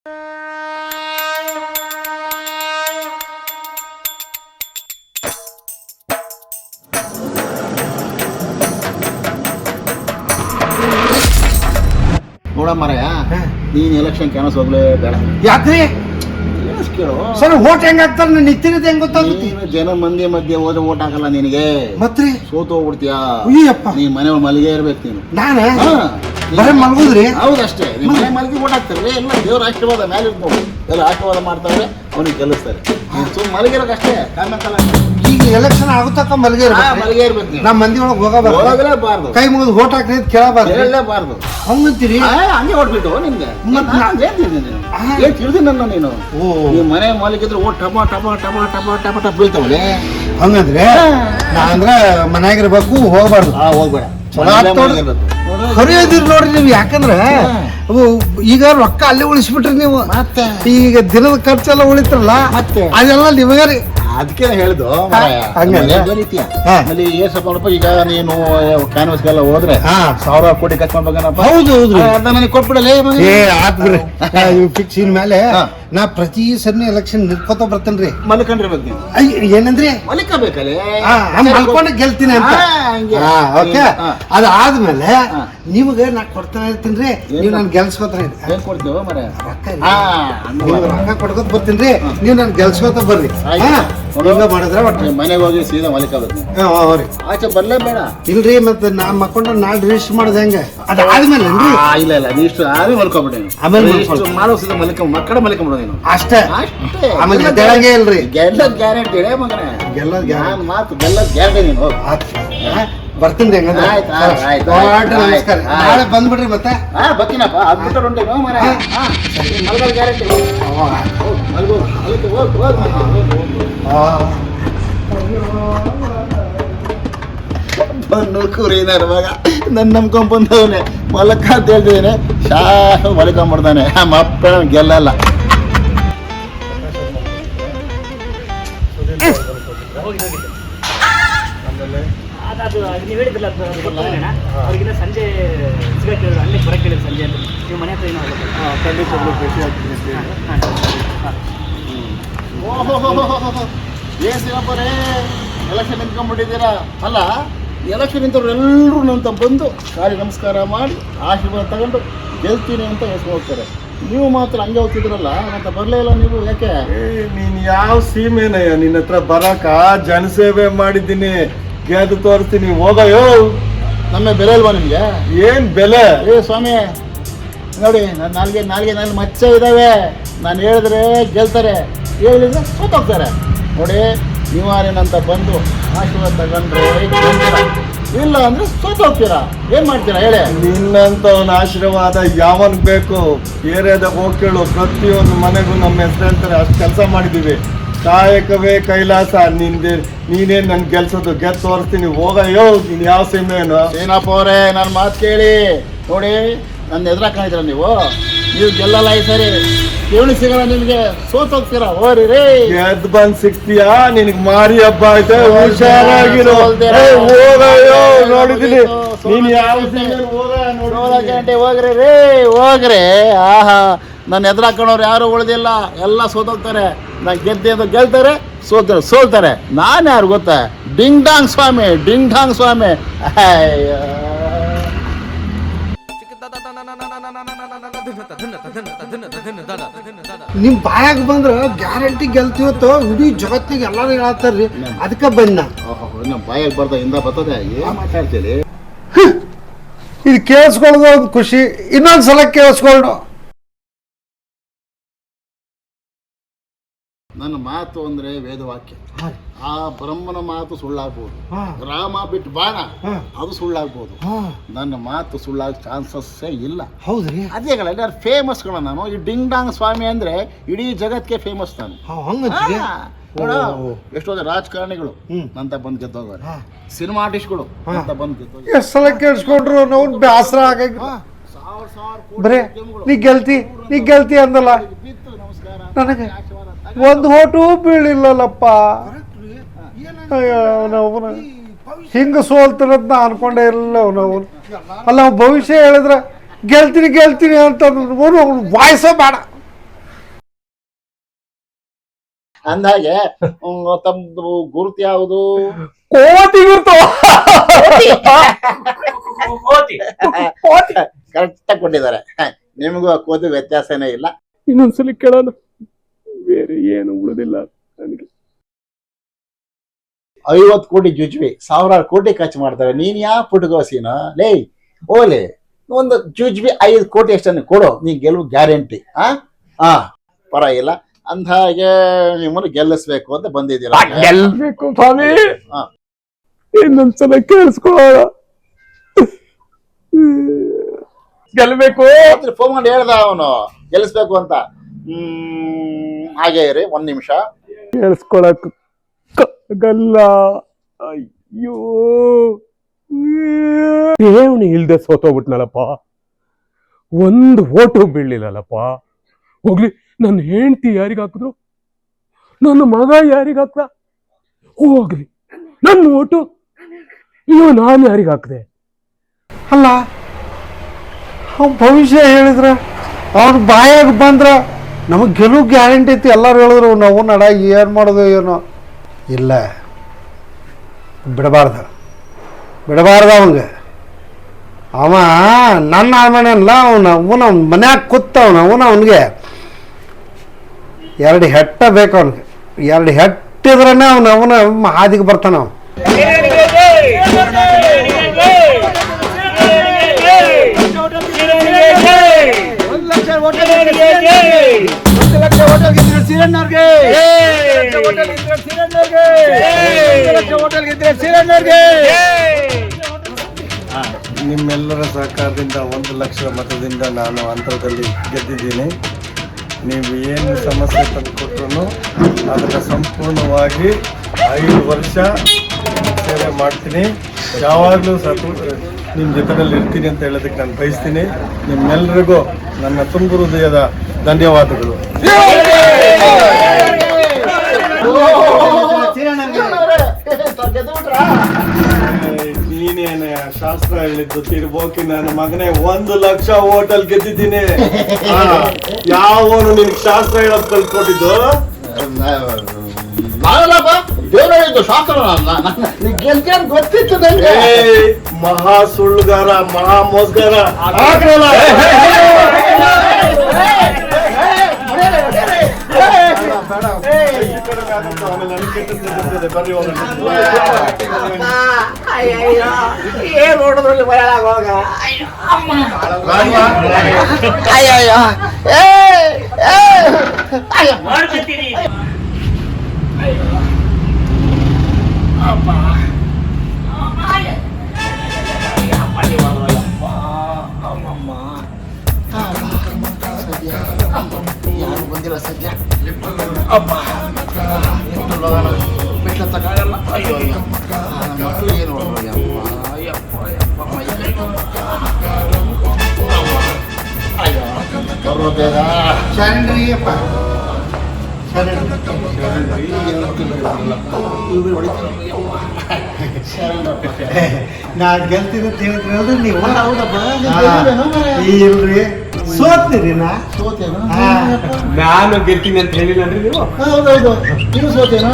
ನೋಡ ಮಾರಾಯ, ನೀನ್ ಎಲೆಕ್ಷನ್ ಕ್ಯಾನಸ್ ಹೋಗ್ಲೇ ಬೇಡ. ಯಾಕ್ರಿ ಕೇಳು ಸರ್, ಓಟ್ ಹೆಂಗ್ ಹಾಕ್ತಾರ ನಿಂತಿರೋದು ಹೆಂಗ್ ಗೊತ್ತಾಗುತ್ತೆ? ಜನ ಮಂದಿ ಮಧ್ಯೆ ಹೋದ್ರೆ ಓಟ್ ಹಾಕಲ್ಲ ನಿನಗೆ, ಮತ್ರಿ ಸೋತು ಹೋಗ್ಬಿಡ್ತೀಯಾ. ಅಯ್ಯಪ್ಪ, ನೀನ್ ಮನೆ ಮಲ್ಲಿಗೆ ಇರ್ಬೇಕು ನೀನು. ನಾನ ಬರೇ ಮಲ್ಗುದ್ರಿ? ಹೌದಷ್ಟೇ, ನಿಮ್ ಮನೆ ಮಲ್ಲಿಗೆ ಓಟ್ ಹಾಕ್ತಾರೆ. ಎಲ್ಲ ದೇವ್ರ ಆಶೀರ್ವಾದ ಮೇಲೆ ಇರ್ಬೋದು, ಎಲ್ಲ ಆಶೀರ್ವಾದ ಮಾಡ್ತಾರೆ, ಅವನಿಗೆ ಗೆಲ್ಲಿಸ್ತಾರೆ. ಸುಮ್ ಮಲಗಿರೋಕಷ್ಟೇ, ಕಾಲ ಈಗ ಎಲೆಕ್ಷನ್ ಆಗುತ್ತಕ್ಕ ಮಲ್ಗೆ ಮಲ್ಲಿಗೆ ಇರ್ಬೇಕು ನೀನು. ನಮ್ಮ ಮಂದಿ ಒಳಗೆ ಹೋಗಲೇಬಾರ್ದು, ಕೈ ಮುಗಿದು ಓಟ್ ಹಾಕ್ರಿ ಕೇಳಬಾರ್ದು, ಹೇಳಲೇಬಾರ್ದು. ಹಂಗಂತೀರಿ? ಹಂಗೆ ಹೊಡ್ಬಿಟ್ಟು ನಿಮ್ಗೆ ಏನ್ ತಿಳಿದಿ ನನ್ನ ನೀನು. ನೀವು ಮನೆ ಮಾಲಿಕಿದ್ರೆ ಓಟ್ ಟಪ ಟಪ ಟಪ ಟಪ ಟಪ ಟಪ ಬೀಳ್ತಾವಳೆ. ಹಂಗಂದ್ರೆ ನಾ ಅಂದ್ರೆ ಮನ್ಯಾಗಿರ್ಬೇಕು, ಹೋಗ್ಬಾರ್ದು. ಹೋಗ್ಬೇಡ, ಕರಿಯೋದಿರ್ ನೋಡ್ರಿ ನೀವು. ಯಾಕಂದ್ರೆ ಈಗ ರೊಕ್ಕ ಅಲ್ಲೇ ಉಳಿಸ್ಬಿಟ್ರಿ ನೀವು. ಮತ್ತೆ ಈಗ ದಿನದ ಖರ್ಚೆಲ್ಲ ಉಳಿತ್ರಲ್ಲ, ಮತ್ತೆ ಅದೆಲ್ಲ ನಿಮಗೆ ರೀ. ಅದಕ್ಕೆ ಹೇಳಿದ್ದು ಅಲ್ಲಿ ಏಸಪ್ಪ. ಈಗ ನೀನು ಕ್ಯಾನ್ವಸ್ಗೆಲ್ಲ ಹೋದ್ರೆ 1000 ಕೋಟಿ ಕಚ್ಕೊಂಡ್ಬೇಕನಪ್ಪ. ಹೌದು ಹೌದು, ನನಗೆ ಕೊಟ್ಬಿಡಲೇ. ಆತ್ ಬಿಡ್ರಿ, ಫಿಕ್ಸ್ ಇನ್ ಮೇಲೆ ನಾ ಪ್ರತಿ ಸರಿ ಎಲೆಕ್ಷನ್ ನಿಂತ್ಕೋತ ಬರ್ತೇನ್ರಿ. ಮಲ್ಕೊಂಡಿರ್ಬೇಕು ನೀವು. ಏನಂದ್ರಿ? ಮಲ್ಕೋಬೇಕಲ್ಲ, ಮಲ್ಕೊಂಡು ಗೆಲ್ತೀನಿ ಅಂತ. ಓಕೆ, ಅದಾದ್ಮೇಲೆ ನಿಮ್ಗೆ ನಾ ಕೊಡ್ತಾನೆ ಇರ್ತೀನಿ, ನೀವು ನನ್ ಗೆಲ್ಸ್ಕೊತಾರ. ಏನ್ ಕೊಡ್ತೀವ ಮರ? ರೊಕ್ಕ ಕೊಡ್ಕೊತ ಬರ್ತೀನಿ, ನೀವು ನನ್ ಗೆಲ್ಸ್ಕೊತ ಬರ್ರಿ. ಮಾಡಿದ್ರೆ ಒಟ್ಟು ಮನೆಗೆ ಹೋಗಿ ಸೀದಾ ಮಲ್ಕೋಬೇಕು. ಆಚೆ ಬರ್ಲೇ ಬೇಡ. ಇಲ್ರಿ, ಮತ್ತೆ ನಾ ಮಕ್ಕೊಂಡ್ರೆ ನಾಳೆ ರಿಜಿಸ್ಟರ್ ಮಾಡೋದು ಹೆಂಗ? ಅದಾದ್ಮೇಲೆ ಇಲ್ಲ ಇಲ್ಲ, ಇಷ್ಟು ಆಮೇಲೆ ಮಲ್ಕೊಬಿಡಿ. ಆಮೇಲೆ ಮಾಡೋ ಸೀದಾ ಮಕ್ಕಳ ಮಲ್ಕೊಂಬಿಡೋ ನೀನು ಅಷ್ಟೇ. ಆಮೇಲೆ ಗೆಲ್ಲಂಗೆ ಇಲ್ರಿ. ಗೆಲ್ಲದ್ ಗ್ಯಾರಂಟಿ ಹೇಳೇ ಮಗನೇ, ಗೆಲ್ಲದ್ ಮಾತು ಗೆಲ್ಲದ್ ಗ್ಯಾರಂಟಿ ನೀನು. ಬರ್ತೀನಿ ಹೆಂಗಂದ್ರೆ. ನಮಸ್ಕಾರ, ನಾಳೆ ಬಂದ್ಬಿಡ್ರಿ. ಮತ್ತೆ ಬರ್ತೀನಪ್ಪ, ಅದ್ಬಿಟ್ಟು ಉಂಟೇನು ಮರ ಮಲ್ಗಲ್ ಗ್ಯಾರಂಟಿ. ಬನ್ನು ಕುರಿದಾರ ಮಗ ನನ್ನ ನಂಬ್ಕೊಂಡ್ಬಂದವನೆ ಮಲಕ ಅಂತ ಹೇಳ್ತಿದ್ದೇನೆ, ಶಾಹ ಮಲ್ಕೊಂಡ್ಬಿಡ್ತಾನೆ. ಅಪ್ಪ ಗೆಲ್ಲಲ್ಲ. ನೀವು ಹೇಳಿದ್ರಲ್ಲ, ಅವ್ರಿಗಿನ್ನ ಸಂಜೆ ಸಿಗಕ್ಕೆ ಅಲ್ಲಿ ಬರಕ್ಕೆ ಹೇಳಿದ್ರು. ಸಂಜೆ ಅಂತ ನೀವು ಮನೆ ಹತ್ರ ಏನೋ ಏನ್ ಸಿಗಪ್ಪರೇ ಎಲೆಕ್ಷನ್ ನಿಂತ್ಕೊಂಡ್ಬಿಟ್ಟಿದ್ದೀರಾ? ಅಲ್ಲ, ಎಲೆಕ್ಷನ್ ನಿಂತವ್ರು ಎಲ್ಲರೂ ನಂತ ಬಂದು ಕಾಲಿ ನಮಸ್ಕಾರ ಮಾಡಿ ಆಶೀರ್ವಾದ ತಗೊಂಡು ಗೆಲ್ತೀನಿ ಅಂತ ಹೆಸ್ರು ಹೋಗ್ತಾರೆ. ನೀವು ಮಾತ್ರ ಹಂಗೆ ಹೋಗ್ತಿದ್ರಲ್ಲ, ಅಂತ ಬರಲೇ ಇಲ್ಲ ನೀವು. ಯಾಕೆ? ನೀನ್ ಯಾವ ಸೀಮೆನಯ್ಯ, ನಿನ್ನ ಹತ್ರ ಬರಕ ಜನಸೇವೆ ಮಾಡಿದ್ದೀನಿ, ಗೆದ್ದು ತೋರಿಸ್ತೀನಿ, ಹೋಗಯ್ಯೋ. ನಮ್ಮ ಬೆಲೆ ಇಲ್ವಾ ನಿಮ್ಗೆ? ಏನ್ ಬೆಲೆ? ಸ್ವಾಮಿ ನೋಡಿ, ನನ್ನ ನಾಲ್ಗೆ ಮಚ್ಚ ಇದಾವೆ. ನಾನು ಹೇಳಿದ್ರೆ ಗೆಲ್ತಾರೆ, ಹೇಳಿದ್ರೆ ಸೋತೋಗ್ತಾರೆ. ನೋಡಿ, ನೀವಾರೇನಂತ ಬಂದು ಆಶೀರ್ವಾದ ತಗೊಂಡ್ರೆ ಗೆಲ್ತೀರ, ಇಲ್ಲ ಅಂದ್ರೆ ಸೋತೋಗ್ತೀರಾ. ಏನ್ ಮಾಡ್ತೀರಾ ಹೇಳಿ? ನಿನ್ನಂತವನ ಆಶೀರ್ವಾದ ಯಾವನ್ ಬೇಕು? ಏರಿಯಾದಾಗ ಹೋಗಿ ಕೇಳು, ಪ್ರತಿಯೊಂದು ಮನೆಗೂ ನಮ್ಮ ಹೆಸರು ಹೇಳ್ತಾರೆ. ಅಷ್ಟು ಕೆಲಸ ಮಾಡಿದೀವಿ. ಕಾಯಕವೇ ಕೈಲಾಸ. ನೀನೇನ್ ನನ್ ಗೆಲ್ಸೋದು? ಗೆದ್ದು ತೋರಿಸ್ತೀನಿ, ಹೋಗಯ್ಯೋ. ನೀನ್ ಯಾವ ಸೀಮೆನು? ಏನಪ್ಪ ಅವರೇ, ನನ್ನ ಮಾತು ಕೇಳಿ. ನೋಡಿ, ನನ್ನ ಎದುರಾಕೊಂಡಿದ್ರ ನೀವು ಗೆಲ್ಲಲ್ಲ ಈ ಸರಿ. ಠೇವಣಿ ಸಿಗಲ್ಲ ನಿಮ್ಗೆ, ಸೋತೋಗ್ತೀರಾ. ಹೋರಿ ರೇ, ಗೆದ್ದು ಬಂದ್ ಸಿಗ್ತೀಯಾ? ನಿನಗ್ ಮಾರಿ ಹಬ್ಬ ಆಯ್ತು, ಹುಷಾರಾಗಿರೋ. ಹೋಗಯ್ಯೋ, ನೋಡಿದೀನಿ ನೀನ್ ಯಾವ ಗಂಟೆ ಹೋಗ್ರಿ ರೇ, ಹೋಗ್ರಿ. ಆಹಾ, ನನ್ನ ಎದುರಾಕೊಂಡವ್ರು ಯಾರು ಉಳಿದಿಲ್ಲ, ಎಲ್ಲ ಸೋತೋಗ್ತಾರೆ. ನಾನು ಗೆದ್ದು ಗೆಲ್ತಾರೆ, ಸೋಲ್ತಾರೆ. ನಾನು ಯಾರು ಗೊತ್ತಾ? ಡಿಂಗ್ ಡಾಂಗ್ ಸ್ವಾಮಿ, ಡಿಂಗ್ ಡಾಂಗ್ ಸ್ವಾಮಿ. ನಿಮ್ ಬಾಯಾಗ ಬಂದ್ರ ಗ್ಯಾರಂಟಿ ಗೆಲ್ತೀವತ್ತು ಇಡೀ ಜಗತ್ತಿಗೆ ಎಲ್ಲಾರು ಹೇಳ್ತಾರ್ರಿ. ಅದಕ್ಕೆ ಬಂದ ನಮ್ಮ ಬಾಯಾಗ ಬರ್ದ ಇಂದ ಬರ್ತದೆ. ಏನ್ ಮಾತಾಡ್ತೀರಿ? ಇದು ಕೇಳಿಸ್ಕೊಳ್ಳೋದು ಒಂದು ಖುಷಿ, ಇನ್ನೊಂದ್ಸಲ ಕೇಳಿಸ್ಕೊಂಡು. ನನ್ನ ಮಾತು ಅಂದ್ರೆ ವೇದವಾಕ್ಯ. ಆ ಬ್ರಹ್ಮನ ಮಾತು ಸುಳ್ಳಾಗ್ಬೋದು, ರಾಮ ಬಿಟ್ಟು ಬಾಣ ಅದು ಸುಳ್ಳಾಗ್ಬೋದು. ನನ್ನ ಮಾತು ಸುಳ್ಳಾಗ ಚಾನ್ಸಸ್ಸೇ ಇಲ್ಲ. ಹೌದ್ರಿ? ಅದೇ ಎಲ್ಲರೂ ಫೇಮಸ್ಗಳ ನಾನು. ಈ ಡಿಂಗ್ ಡಾಂಗ್ ಸ್ವಾಮಿ ಅಂದ್ರೆ ಇಡೀ ಜಗತ್ಗೆ ಫೇಮಸ್ ನಾನು. ನೋಡ, ಎಷ್ಟೋ ರಾಜಕಾರಣಿಗಳು ನಂತ ಬಂದು ಗೆದ್ದೋಗವ್ರೆ, ಸಿನಿಮಾ ಆರ್ಟಿಸ್ಟ್ಗಳು ಅಂತ ಬಂದು ಗೆದ್ದೋಗ. ಎಷ್ಟು ಸಲ ಕೇಳಿಸ್ಕೊಂಡ್ರು ನಾವು ಬೇಸರ ಆಗ ಬರೇ ನೀ ಗೆಲ್ತಿ ಅಂದಲ್ಲ. ನನಗೆ ಒಂದು ಓಟು ಬೀಳಿಲ್ಲಲ್ಲಪ್ಪ. ಅವನ ಹಿಂಗ ಸೋಲ್ತಾನಂತ ನಾ ಅನ್ಕೊಂಡೇ ಇಲ್ಲ. ಅವನು ಅಲ್ಲ, ಭವಿಷ್ಯ ಹೇಳಿದ್ರೆ ಗೆಲ್ತೀನಿ ಅಂತ ವಾಯ್ಸೇ ಬೇಡ. ಅಂದಾಗೆ ತಮ್ದು ಗುರುತು ಯಾವುದು? ಕೋತಿ ಗುರ್ತು. ಕರೆಕ್ಟಾಗಿ ಕೊಟ್ಟಿದ್ದಾರೆ. ನಿಮಗೂ ಆ ಕೋತಿ ವ್ಯತ್ಯಾಸನೇ ಇಲ್ಲ. ಇನ್ನೊಂದ್ಸಲಿ ಕೇಳೋಣ, ಬೇರೆ ಏನು ಉಳಿದಿಲ್ಲ ನನಗೆ. 50 ಕೋಟಿ ಜುಜ್ವಿ 1000 ಕೋಟಿ ಖರ್ಚು ಮಾಡ್ತಾರೆ. ನೀನ್ ಯಾ ಪುಟ್ಗೋಸಿನ ಲೇ ಓಲೆ ಒಂದು ಜುಜ್ವಿ 5 ಕೋಟಿ ಅಷ್ಟನ್ನು ಕೊಡು, ನೀ ಗೆಲುವು ಗ್ಯಾರಂಟಿ. ಪರವಾಗಿಲ್ಲ. ಅಂದ ಹಾಗೆ ನಿಮ್ಮನ್ನು ಗೆಲ್ಲಿಸ್ಬೇಕು ಅಂತ ಬಂದಿದ್ದೀರಾ. ಗೆಲ್ಬೇಕು ಸ್ವಾಮಿ. ಹಾ. ಇನ್ನೊಂದ್ಸಲ ಕೇಳಿಸ್ಕೊಳ್ಳೋಣ. ಗೆಲ್ಬೇಕು. ಫೋನ್ ಮಾಡಿ ಹೇಳ್ದ ಅವನು ಗೆಲ್ಲಿಸ್ಬೇಕು ಅಂತ. ಹಾಗೆ ಇರಿ 1 ನಿಮಿಷ. ಕೇಳಿಸ್ಕೊಳಕ್ ಗಲ್ಲ. ಅಯ್ಯೋ ಠೇವಣಿ ಇಲ್ದೆ ಸೋತೋಗ್ಬಿಟ್ನಲ್ಲಪ್ಪ. 1 ಓಟು ಬೀಳಿಲ್ಲಲ್ಲಪ್ಪ. ಹೋಗ್ಲಿ, ನನ್ನ ಹೆಂಡತಿ ಯಾರಿಗಾಕಿದ್ರು, ನನ್ನ ಮಗ ಯಾರಿಗಾಕ್ದ, ಹೋಗ್ಲಿ ನನ್ನ ಓಟು ಇವ್ ನಾನು ಯಾರಿಗಾಕ್ದೆ. ಅಲ್ಲ ಅವ್ನ ಭವಿಷ್ಯ ಹೇಳಿದ್ರ, ಅವ್ನ ಬಾಯಾಗ ಬಂದ್ರ ನಮಗೆ ಗೆಲುವು ಗ್ಯಾರಂಟಿ ಐತಿ. ಎಲ್ಲರೂ ಹೇಳಿದ್ರು ನಾವು ನಡ ಏನು ಮಾಡೋದು ಏನೋ. ಇಲ್ಲ, ಬಿಡಬಾರ್ದು ಅವನಿಗೆ. ಅವ ನನ್ನ ಆಳ್ಮನೆ ಅಲ್ಲ, ಅವನ ಮನ್ಯಾಗ ಕೂತವನ ಅವನಿಗೆ 2 ಹೆಟ್ಟ ಬೇಕು. ಅವನಿಗೆ 2 ಹೆಟ್ಟಿದ್ರೇ ಅವನ ಹಾದಿಗೆ ಬರ್ತಾನ. ಅವ ನಿಮ್ಮೆಲ್ಲರ ಸಹಕಾರದಿಂದ 1 ಲಕ್ಷ ಮತದಿಂದ ನಾನು ಅಂತರದಲ್ಲಿ ಗೆದ್ದಿದ್ದೀನಿ. ನೀವು ಏನು ಸಮಸ್ಯೆ ತಂದುಕೊಟ್ರು ಅದನ್ನು ಸಂಪೂರ್ಣವಾಗಿ 5 ವರ್ಷ ಸೇವೆ ಮಾಡ್ತೀನಿ. ಯಾವಾಗಲೂ ನಿಮ್ಮ ಜೊತೆಯಲ್ಲಿ ಇರ್ತೀನಿ ಅಂತ ಹೇಳೋದಕ್ಕೆ ನಾನು ಬಯಸ್ತೀನಿ. ನಿಮ್ಮೆಲ್ಲರಿಗೂ ನನ್ನ ತುಂಬ ಹೃದಯದ ಧನ್ಯವಾದಗಳು. ನೀನೇನು ಶಾಸ್ತ್ರ ಹೇಳಿದ್ದು ತಿರ್ಬೋಕಿ ನನ್ನ ಮಗನೇ. 1 ಲಕ್ಷ ಹೋಟೆಲ್ ಗೆದ್ದಿದ್ದೀನಿ. ಯಾವನು ನಿನ್ಗೆ ಶಾಸ್ತ್ರ ಹೇಳೋದು ಕಲ್ತ್ಕೊಟ್ಟಿದ್ದು? ಶಾಸ್ತ್ರ ಗೊತ್ತಿತ್ತು ನನಗೆ. ಮಹಾ ಸುಳ್ಳುಗಾರ, ಮಹಾ ಮೋಸಗಾರ. ಏನ್ ನೋಡಿದ್ರಲ್ಲಿ ಬಯಲಾಗೋಗ. ಮಾಡ್ಕೊತೀನಿ. ಯಾರು ಬಂದಿಲ್ಲ ಸದ್ಯ. ಅಪ್ಪ ಬಿಟ್ಟ ತಗೊಳ್ಳಲ್ಲ. ಅಯ್ಯೋ ಮಕ್ಕಳು ಏನು ಅಯ್ಯೋ ಬರೋ ಬೇಗ. ಶರಣ್ರಿಯಪ್ಪ, ನಾ ಗೆಲ್ತೀನಿ ಅಂತ ಹೇಳಿದ್ರಲ್ರಿ ನೀವು. ಇಲ್ರಿ, ಸೋತ್ತೀರಿ. ಸೋತೇನೋ? ನಾನು ಗೆಲ್ತೀನಿ ಅಂತ ಹೇಳಿಲ್ಲನ್ರಿ ನೀವು. ಹೌದೌದು, ನೀವು ಸೋತೇನೋ?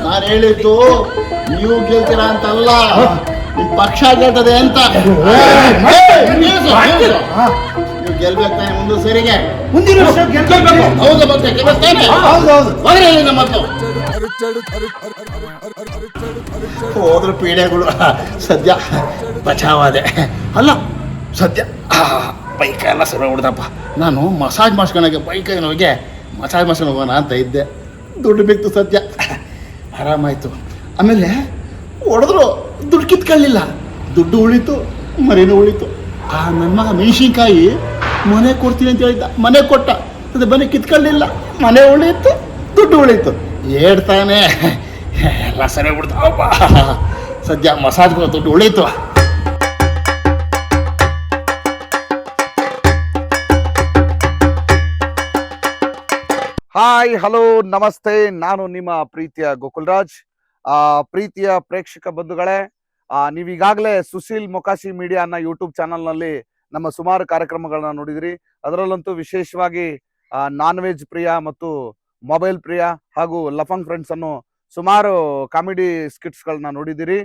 ನಾನು ಹೇಳಿದ್ದು ನೀವು ಗೆಲ್ತೀರಾ ಅಂತಲ್ಲ, ನಿಮ್ ಪಕ್ಷ ಗೆಲ್ತದೆ ಅಂತ. ನೀವು ಗೆಲ್ಬೇಕು ತಾನೆ ಮುಂದೆ ಸರಿಗೆ. ಮುಂದಿನ ವರ್ಷ ಗೆಲ್ಬೇಕು. ಹೌದು, ಮತ್ತೆ ಗೆಲ್ತಾನೆ. ಹೋಗ್ರಿ ನಮ್ಮ ಹೋದ್ರು ಪೀಡೆಗಳು. ಸದ್ಯ ಬಚಾವಾದೆ ಅಲ್ಲ, ಸದ್ಯ ಬೈಕ ಎಲ್ಲ ಸರಿ ಹೊಡ್ದಪ್ಪ. ನಾನು ಮಸಾಜ್ ಮಾಡ್ಸ್ಕೊಳಕ್ಕೆ ಬೈಕ್ ಹೋಗಿ ಮಸಾಜ್ ಮಾಡ್ಸ್ಕೊಂಡು ಹೋಗೋಣ ಅಂತ ಇದ್ದೆ. ದುಡ್ಡು ಬೇಕಿತ್ತು ಸದ್ಯ, ಆರಾಮಾಯ್ತು. ಆಮೇಲೆ ಹೊಡೆದ್ರು, ದುಡ್ಡು ಕಿತ್ಕೊಳ್ಳಿಲ್ಲ, ದುಡ್ಡು ಉಳಿತು, ಮನೇನೂ ಉಳಿತು. ನನ್ನ ಮಗ ಮೆಣಸಿನ್ಕಾಯಿ ಮನೆ ಕೊಡ್ತೀನಿ ಅಂತ ಹೇಳಿದ್ದ, ಮನೆ ಕೊಟ್ಟ. ಅದು ಮನೆ ಕಿತ್ಕೊಳ್ಳಿಲ್ಲ, ಮನೆ ಉಳಿತು, ದುಡ್ಡು ಉಳಿತು. ಹೇಳ್ತಾನೆ ಎಲ್ಲ ಸರಿ ಬಿಡ್ತಾವಪ್ಪ. ಸದ್ಯ ಮಸಾಜ್ಗೆ ದುಡ್ಡು ಉಳಿತು. ಹಾಯ್ ಹಲೋ ನಮಸ್ತೆ, ನಾನು ನಿಮ್ಮ ಪ್ರೀತಿಯ ಗೋಕುಲ್ರಾಜ್. ಪ್ರೀತಿಯ ಪ್ರೇಕ್ಷಕ ಬಂಧುಗಳೇ, ನೀವೀಗಾಗಲೇ ಸುಶೀಲ್ ಮೊಕಾಶಿ ಮೀಡಿಯಾ ಅನ್ನೋ ಯೂಟ್ಯೂಬ್ ಚಾನಲ್ನಲ್ಲಿ ನಮ್ಮ ಸುಮಾರು ಕಾರ್ಯಕ್ರಮಗಳನ್ನ ನೋಡಿದಿರಿ. ಅದರಲ್ಲಂತೂ ವಿಶೇಷವಾಗಿ ನಾನ್ ವೆಜ್ ಪ್ರಿಯ ಮತ್ತು ಮೊಬೈಲ್ ಪ್ರಿಯ ಹಾಗೂ ಲಫಂಗ್ ಫ್ರೆಂಡ್ಸ್ ಅನ್ನೋ ಸುಮಾರು ಕಾಮಿಡಿ ಸ್ಕಿಟ್ಸ್ಗಳನ್ನ ನೋಡಿದಿರಿ.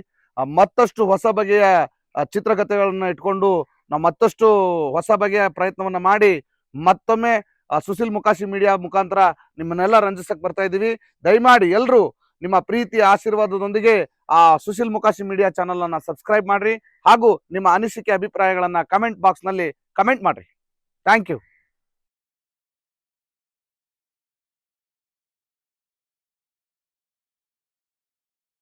ಮತ್ತಷ್ಟು ಹೊಸ ಬಗೆಯ ಚಿತ್ರಕಥೆಗಳನ್ನ ಇಟ್ಕೊಂಡು ನಾವು ಮತ್ತಷ್ಟು ಹೊಸ ಬಗೆಯ ಪ್ರಯತ್ನವನ್ನ ಮಾಡಿ ಮತ್ತೊಮ್ಮೆ ಸುಶೀಲ್ ಮೊಕಾಶಿ ಮೀಡಿಯಾ ಮುಖಾಂತರ ನಿಮ್ಮನ್ನೆಲ್ಲ ರಂಜಿಸಕ್ ಬರ್ತಾ ಇದ್ದೀವಿ. ದಯಮಾಡಿ ಎಲ್ಲರೂ ನಿಮ್ಮ ಪ್ರೀತಿಯ ಆಶೀರ್ವಾದದೊಂದಿಗೆ ಸುಶೀಲ್ ಮೊಕಾಶಿ ಮೀಡಿಯಾ ಚಾನಲ್ ಅನ್ನ ಸಬ್ಸ್ಕ್ರೈಬ್ ಮಾಡ್ರಿ ಹಾಗೂ ನಿಮ್ಮ ಅನಿಸಿಕೆ ಅಭಿಪ್ರಾಯಗಳನ್ನ ಕಮೆಂಟ್ ಬಾಕ್ಸ್ ನಲ್ಲಿ ಕಮೆಂಟ್ ಮಾಡ್ರಿ. Thank you.